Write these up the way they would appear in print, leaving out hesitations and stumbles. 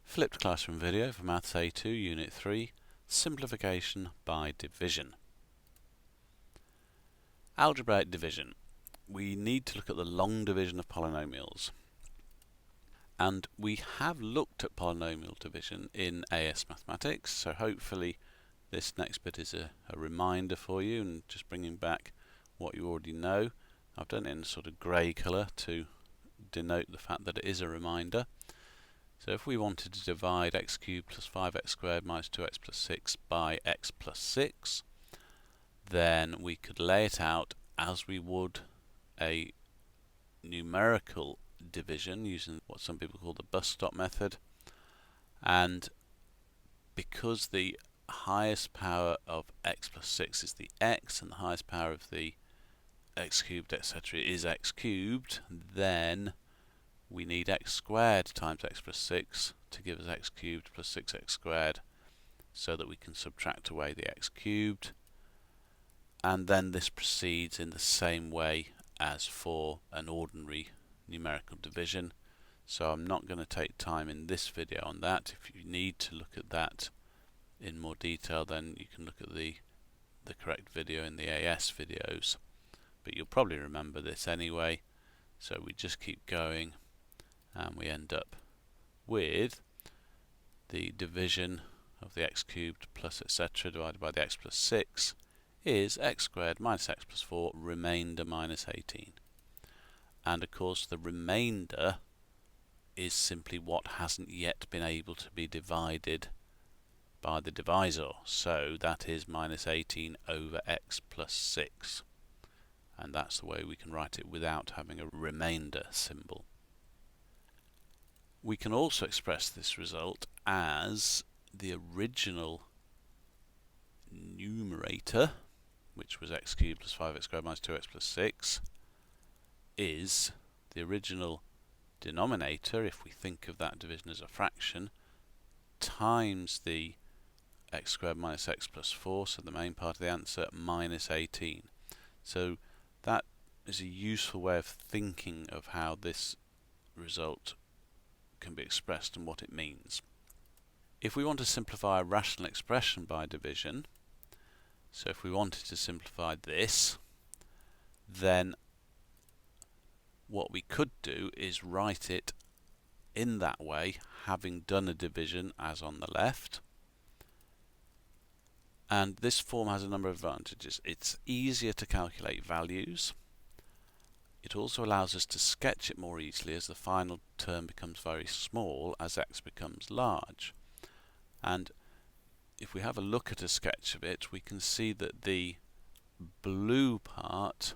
Flipped classroom video for Maths A2 Unit 3, Simplification by Division. Algebraic division. We need to look at the long division of polynomials. And we have looked at polynomial division in AS Mathematics, so hopefully this next bit is a reminder for you and just bringing back what you already know. I've done it in a sort of grey colour to denote the fact that it is a reminder. So if we wanted to divide x cubed plus 5x squared minus 2x plus 6 by x plus 6, then we could lay it out as we would a numerical division using what some people call the bus stop method. And because the highest power of x plus 6 is the x and the highest power of the x cubed etc. is x cubed, then we need x squared times x plus 6 to give us x cubed plus 6x squared, so that we can subtract away the x cubed. And then this proceeds in the same way as for an ordinary numerical division. So I'm not going to take time in this video on that. If you need to look at that in more detail, then you can look at the correct video in the AS videos. But you'll probably remember this anyway. So we just keep going, and we end up with the division of the x cubed plus etc. divided by the x plus 6 is x squared minus x plus 4 remainder minus 18. And of course the remainder is simply what hasn't yet been able to be divided by the divisor. So that is minus 18 over x plus 6. And that's the way we can write it without having a remainder symbol. We can also express this result as the original numerator, which was x cubed plus 5x squared minus 2x plus 6, is the original denominator, if we think of that division as a fraction, times the x squared minus x plus 4, so the main part of the answer, minus 18. So that is a useful way of thinking of how this result can be expressed and what it means. If we want to simplify a rational expression by division, so if we wanted to simplify this, then what we could do is write it in that way, having done a division as on the left. And this form has a number of advantages. It's easier to calculate values. It also allows us to sketch it more easily, as the final term becomes very small as x becomes large. And if we have a look at a sketch of it, we can see that the blue part,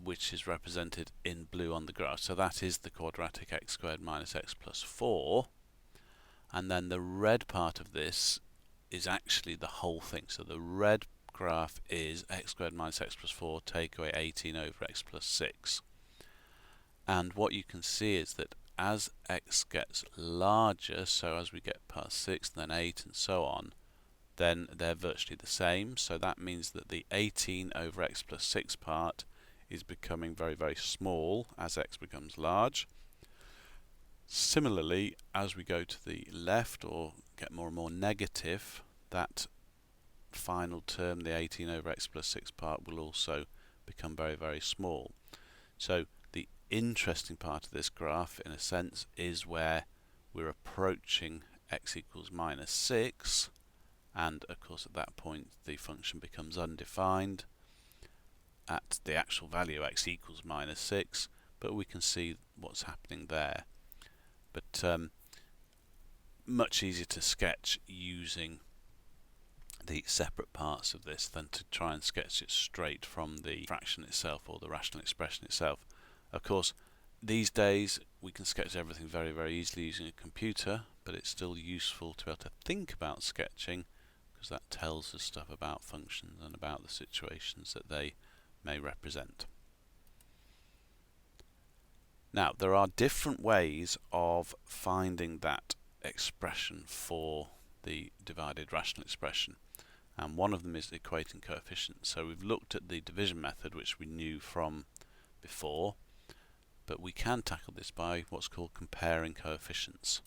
which is represented in blue on the graph, so that is the quadratic x squared minus x plus 4, and then the red part of this is actually the whole thing. So the red graph is x squared minus x plus 4 take away 18 over x plus 6. And what you can see is that as x gets larger, so as we get past 6 and then 8 and so on, then they're virtually the same. So that means that the 18 over x plus 6 part is becoming very, very small as x becomes large. Similarly, as we go to the left or get more and more negative, that final term, the 18 over x plus 6 part, will also become very, very small. So the interesting part of this graph, in a sense, is where we're approaching x equals minus 6, and of course at that point the function becomes undefined at the actual value x equals minus 6, but we can see what's happening there. But much easier to sketch using the separate parts of this than to try and sketch it straight from the fraction itself or the rational expression itself. Of course, these days we can sketch everything very, very easily using a computer, but it's still useful to be able to think about sketching, because that tells us stuff about functions and about the situations that they may represent. Now, there are different ways of finding that expression for the divided rational expression, and one of them is equating coefficients. So we've looked at the division method, which we knew from before, but we can tackle this by what's called comparing coefficients.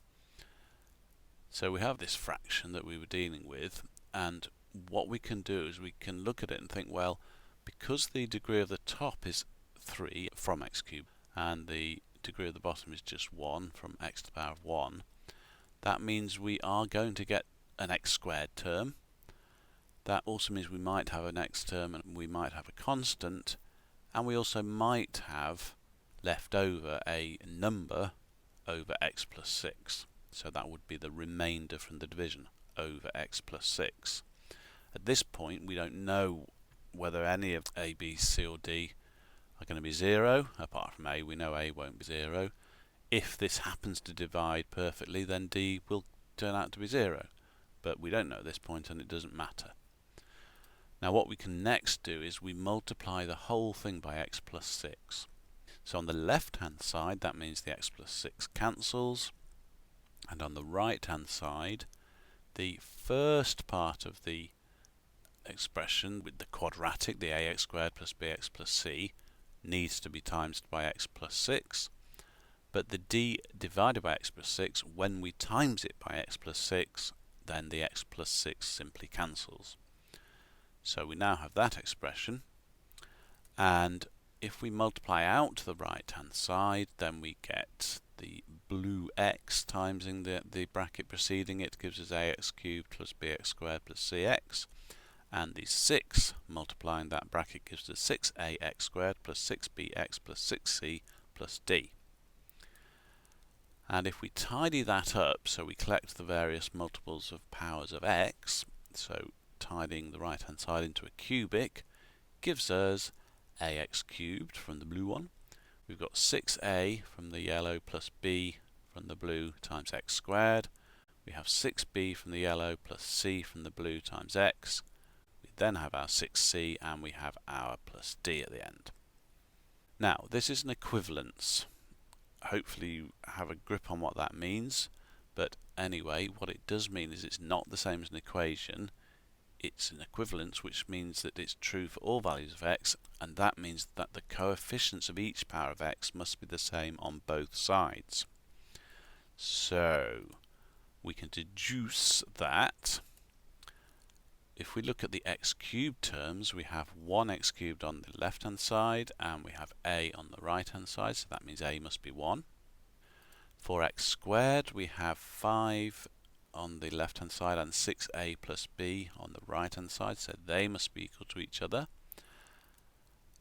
So we have this fraction that we were dealing with, and what we can do is we can look at it and think, well, because the degree of the top is 3 from x cubed and the degree of the bottom is just 1 from x to the power of 1, that means we are going to get an x squared term. That also means we might have an x term and we might have a constant, and we also might have left over a number over x plus 6. So that would be the remainder from the division over x plus 6. At this point we don't know whether any of a, b, c or d are going to be 0. Apart from a, we know a won't be 0. If this happens to divide perfectly, then d will turn out to be 0. But we don't know at this point, and it doesn't matter. Now what we can next do is we multiply the whole thing by x plus 6. So on the left hand side that means the x plus 6 cancels, and on the right hand side the first part of the expression with the quadratic, the ax squared plus bx plus c, needs to be times by x plus 6, but the d divided by x plus 6, when we times it by x plus 6, then the x plus 6 simply cancels. So we now have that expression, and if we multiply out to the right hand side, then we get the blue x timesing the bracket preceding it gives us ax cubed plus bx squared plus cx, and the 6 multiplying that bracket gives us 6ax squared plus 6bx plus 6c plus d. And if we tidy that up, so we collect the various multiples of powers of x, so tidying the right hand side into a cubic gives us ax cubed from the blue one. We've got 6a from the yellow plus b from the blue times x squared. We have 6b from the yellow plus c from the blue times x. We then have our 6c, and we have our plus d at the end. Now this is an equivalence. Hopefully you have a grip on what that means, but anyway, what it does mean is it's not the same as an equation. It's an equivalence, which means that it's true for all values of x, and that means that the coefficients of each power of x must be the same on both sides. So we can deduce that if we look at the x cubed terms, we have 1x cubed on the left hand side and we have a on the right hand side, so that means a must be 1. For x squared we have 5 on the left hand side and 6a plus b on the right hand side, so they must be equal to each other.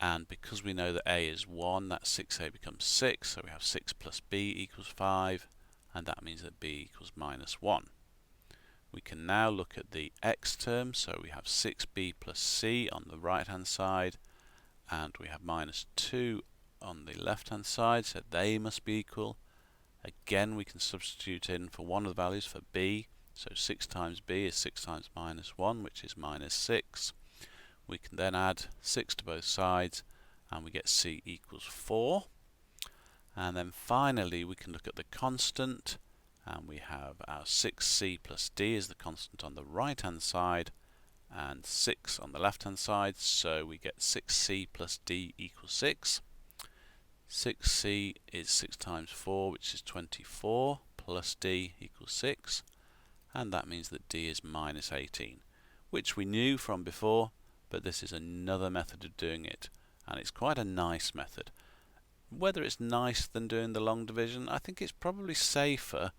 And because we know that a is 1, that 6a becomes 6, so we have 6 plus b equals 5, and that means that b equals minus 1. We can now look at the x term, so we have 6b plus c on the right hand side, and we have minus 2 on the left hand side, so they must be equal. Again, we can substitute in for one of the values for b, so 6 times b is 6 times minus 1, which is minus 6. We can then add 6 to both sides, and we get c equals 4. And then finally we can look at the constant, and we have our 6c plus d is the constant on the right hand side, and 6 on the left hand side, so we get 6c plus d equals 6. 6c is 6 times 4, which is 24, plus d equals 6, and that means that d is minus 18, which we knew from before, but this is another method of doing it, and it's quite a nice method. Whether it's nicer than doing the long division, I think it's probably safer.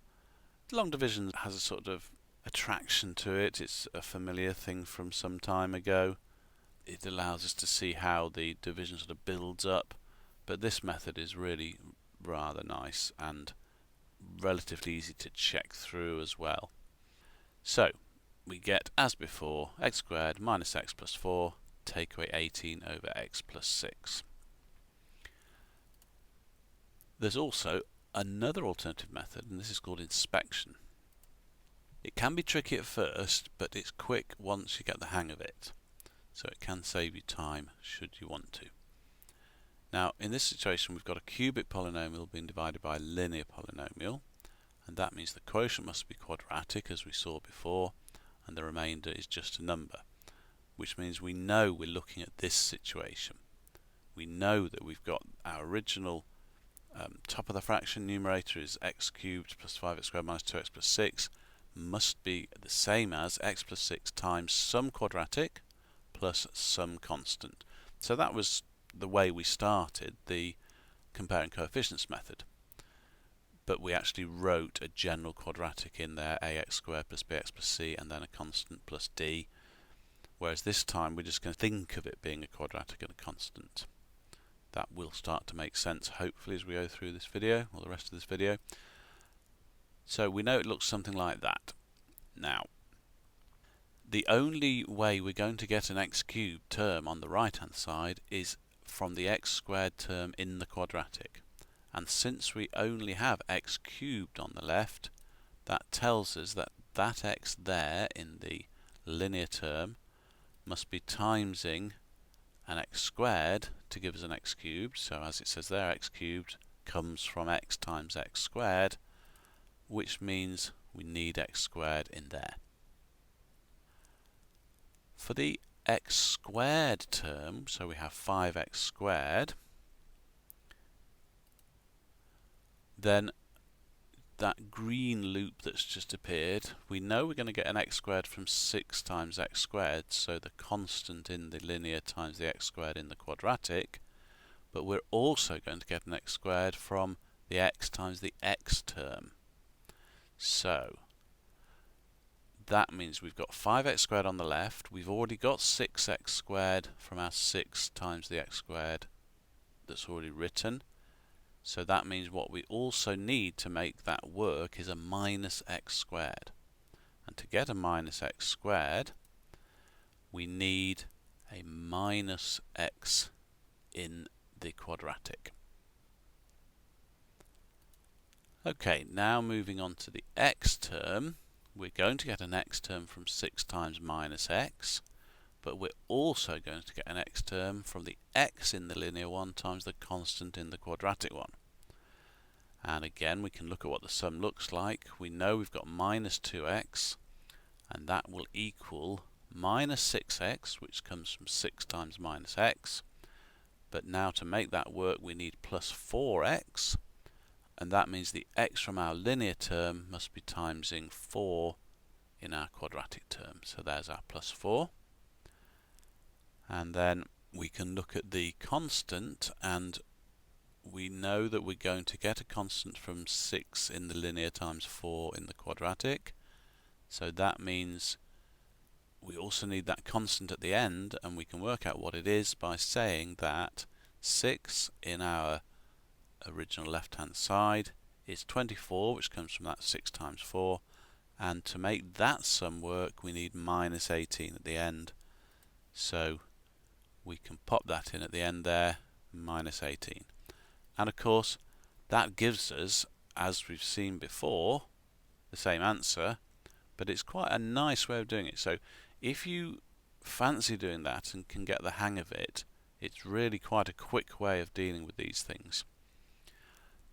Long division has a sort of attraction to it. It's a familiar thing from some time ago. It allows us to see how the division sort of builds up, but this method is really rather nice and relatively easy to check through as well. So we get, as before, x squared minus x plus 4, take away 18 over x plus 6. There's also another alternative method, and this is called inspection. It can be tricky at first, but it's quick once you get the hang of it, so it can save you time should you want to. Now in this situation we've got a cubic polynomial being divided by a linear polynomial, and that means the quotient must be quadratic as we saw before, and the remainder is just a number, which means we know we're looking at this situation. We know that we've got our original top of the fraction numerator is x cubed plus 5x squared minus 2x plus 6, must be the same as x plus 6 times some quadratic plus some constant. So that was the way we started the comparing coefficients method. But we actually wrote a general quadratic in there, ax squared plus bx plus c, and then a constant plus d. Whereas this time we're just going to think of it being a quadratic and a constant. That will start to make sense hopefully as we go through this video, or the rest of this video. So we know it looks something like that. Now, the only way we're going to get an x cubed term on the right hand side is from the x squared term in the quadratic. And since we only have x cubed on the left, that tells us that that x there in the linear term must be timesing an x squared to give us an x cubed. So as it says there, x cubed comes from x times x squared, which means we need x squared in there. For the x squared term, so we have 5x squared, then that green loop that's just appeared, we know we're going to get an x squared from 6 times x squared, so the constant in the linear times the x squared in the quadratic, but we're also going to get an x squared from the x times the x term. So that means we've got 5x squared on the left, we've already got 6x squared from our 6 times the x squared that's already written. So that means what we also need to make that work is a minus x squared. And to get a minus x squared, we need a minus x in the quadratic. Okay, now moving on to the x term, we're going to get an x term from 6 times minus x, but we're also going to get an x term from the x in the linear one times the constant in the quadratic one. And again, we can look at what the sum looks like. We know we've got minus 2x, and that will equal minus 6x, which comes from 6 times minus x. But now to make that work, we need plus 4x, and that means the x from our linear term must be timesing 4 in our quadratic term. So there's our plus 4. And then we can look at the constant, and we know that we're going to get a constant from 6 in the linear times 4 in the quadratic. So that means we also need that constant at the end, and we can work out what it is by saying that 6 in our original left-hand side is 24, which comes from that 6 times 4. And to make that sum work, we need minus 18 at the end. So we can pop that in at the end there, minus 18. And of course, that gives us, as we've seen before, the same answer, but it's quite a nice way of doing it. So if you fancy doing that and can get the hang of it, it's really quite a quick way of dealing with these things.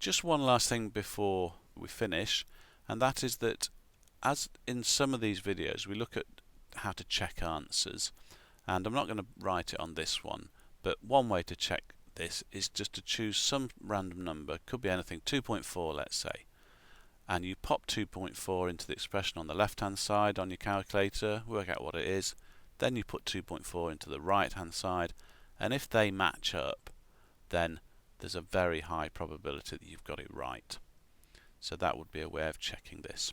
Just one last thing before we finish, and that is that as in some of these videos we look at how to check answers, and I'm not going to write it on this one, but one way to check this is just to choose some random number, could be anything, 2.4 let's say, and you pop 2.4 into the expression on the left hand side on your calculator, work out what it is, then you put 2.4 into the right hand side, and if they match up, then there's a very high probability that you've got it right. So that would be a way of checking this.